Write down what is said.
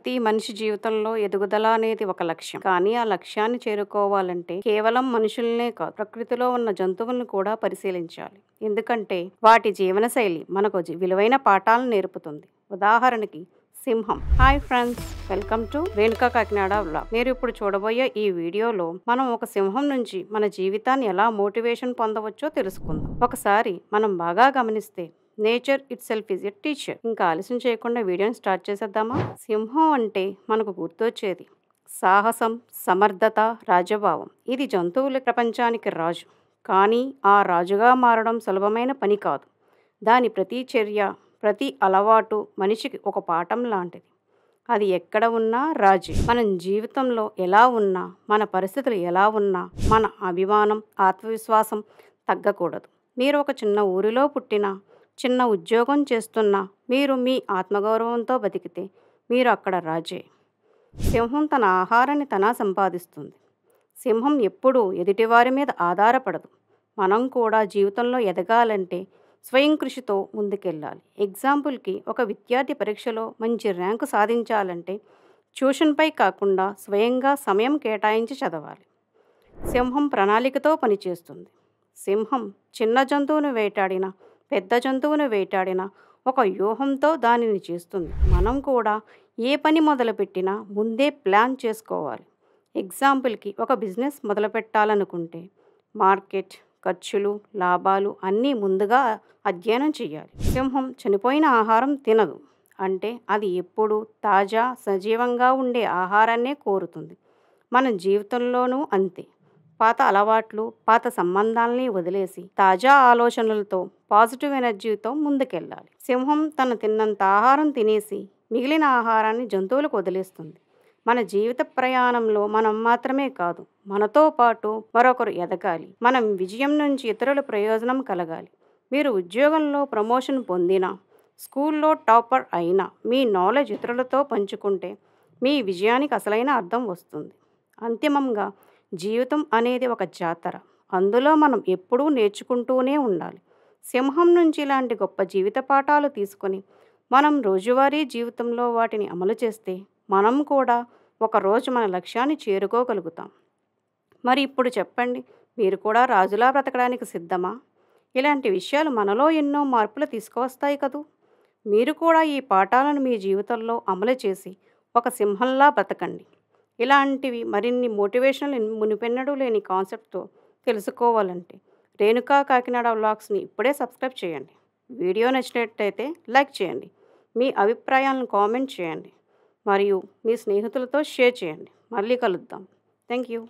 ప్రతి మనిషి జీవితంలో ఎదుగుదల అనేది ఒక లక్ష్యం. కానీ ఆ లక్ష్యాన్ని చేరుకోవాలంటే కేవలం మనుషులనే కాదు, ప్రకృతిలో ఉన్న జంతువులను కూడా పరిశీలించాలి. ఎందుకంటే వాటి జీవనశైలి మనకు విలువైన పాఠాలను నేర్పుతుంది. ఉదాహరణకి సింహం. Hi friends, welcome to Renuka Kakinada vlog. మీరు ఇప్పుడు చూడబోయే ఈ వీడియోలో మనం ఒక సింహం నుంచి మన జీవితాన్ని ఎలా మోటివేషన్ పొందవచ్చో తెలుసుకుందాం. ఒకసారి మనం బాగా గమనిస్తే nature it self is a teacher. ఇంకా ఆలస్యం చేయకుండా వీడియోని స్టార్ట్ చేసేద్దామా? సింహం అంటే మనకు గుర్తొచ్చేది సాహసం, సమర్థత, రాజభావం. ఇది జంతువుల ప్రపంచానికి రాజు. కానీ ఆ రాజుగా మారడం సులభమైన పని కాదు. దాని ప్రతి చర్య, ప్రతి అలవాటు మనిషికి ఒక పాఠం లాంటిది. అది ఎక్కడ ఉన్నా రాజే. మనం జీవితంలో ఎలా ఉన్నా, మన పరిస్థితులు ఎలా ఉన్నా, మన అభిమానం, ఆత్మవిశ్వాసం తగ్గకూడదు. మీరు ఒక చిన్న ఊరిలో పుట్టినా, చిన్న ఉద్యోగం చేస్తున్నా, మీరు మీ ఆత్మగౌరవంతో బతికితే మీరు అక్కడ రాజే. సింహం తన ఆహారాన్ని తన సంపాదిస్తుంది. సింహం ఎప్పుడూ ఎదుటివారి మీద ఆధారపడదు. మనం కూడా జీవితంలో ఎదగాలంటే స్వయం కృషితో ముందుకెళ్ళాలి. ఎగ్జాంపుల్కి, ఒక విద్యార్థి పరీక్షలో మంచి ర్యాంకు సాధించాలంటే ట్యూషన్పై కాకుండా స్వయంగా సమయం కేటాయించి చదవాలి. సింహం ప్రణాళికతో పనిచేస్తుంది. సింహం చిన్న జంతువును వేటాడినా, పెద్ద జంతువును వేటాడినా ఒక వ్యూహంతో దానిని చేస్తుంది. మనం కూడా ఏ పని మొదలుపెట్టినా ముందే ప్లాన్ చేసుకోవాలి. ఎగ్జాంపుల్కి, ఒక బిజినెస్ మొదలుపెట్టాలనుకుంటే మార్కెట్, ఖర్చులు, లాభాలు అన్నీ ముందుగా అధ్యయనం చేయాలి. సింహం చనిపోయిన ఆహారం తినదు. అంటే అది ఎప్పుడూ తాజా, సజీవంగా ఉండే ఆహారాన్నే కోరుతుంది. మన జీవితంలోనూ అంతే. పాత అలవాట్లు, పాత సంబంధాలని వదిలేసి తాజా ఆలోచనలతో, పాజిటివ్ ఎనర్జీతో ముందుకెళ్ళాలి. సింహం తన తిన్నంత ఆహారం తినేసి మిగిలిన ఆహారాన్ని జంతువులకు వదిలేస్తుంది. మన జీవిత ప్రయాణంలో మనం మాత్రమే కాదు, మనతో పాటు మరొకరు ఎదగాలి. మనం విజయం నుంచి ఇతరుల ప్రయోజనం కలగాలి. మీరు ఉద్యోగంలో ప్రమోషన్ పొందినా, స్కూల్లో టాపర్ అయినా, మీ నాలెడ్జ్ ఇతరులతో పంచుకుంటే మీ విజయానికి అసలైన అర్థం వస్తుంది. అంతిమంగా, జీవితం అనేది ఒక జాతర. అందులో మనం ఎప్పుడూ నేర్చుకుంటూనే ఉండాలి. సింహం నుంచి ఇలాంటి గొప్ప జీవిత పాఠాలు తీసుకొని మనం రోజువారీ జీవితంలో వాటిని అమలు చేస్తే మనం కూడా ఒకరోజు మన లక్ష్యాన్ని చేరుకోగలుగుతాం. మరి ఇప్పుడు చెప్పండి, మీరు కూడా రాజులా బ్రతకడానికి సిద్ధమా? ఇలాంటి విషయాలు మనలో ఎన్నో మార్పులు తీసుకువస్తాయి కదూ. మీరు కూడా ఈ పాఠాలను మీ జీవితంలో అమలు చేసి ఒక సింహంలా బ్రతకండి. ఇలాంటివి మరిన్ని మోటివేషనల్, మునిపెన్నడూ లేని కాన్సెప్ట్తో తెలుసుకోవాలంటే రేణుకా కాకినాడ వ్లాగ్స్ని ఇప్పుడే సబ్స్క్రైబ్ చేయండి. వీడియో నచ్చినట్టయితే లైక్ చేయండి. మీ అభిప్రాయాలను కామెంట్ చేయండి. మరియు మీ స్నేహితులతో షేర్ చేయండి. మళ్ళీ కలుద్దాం. Thank you.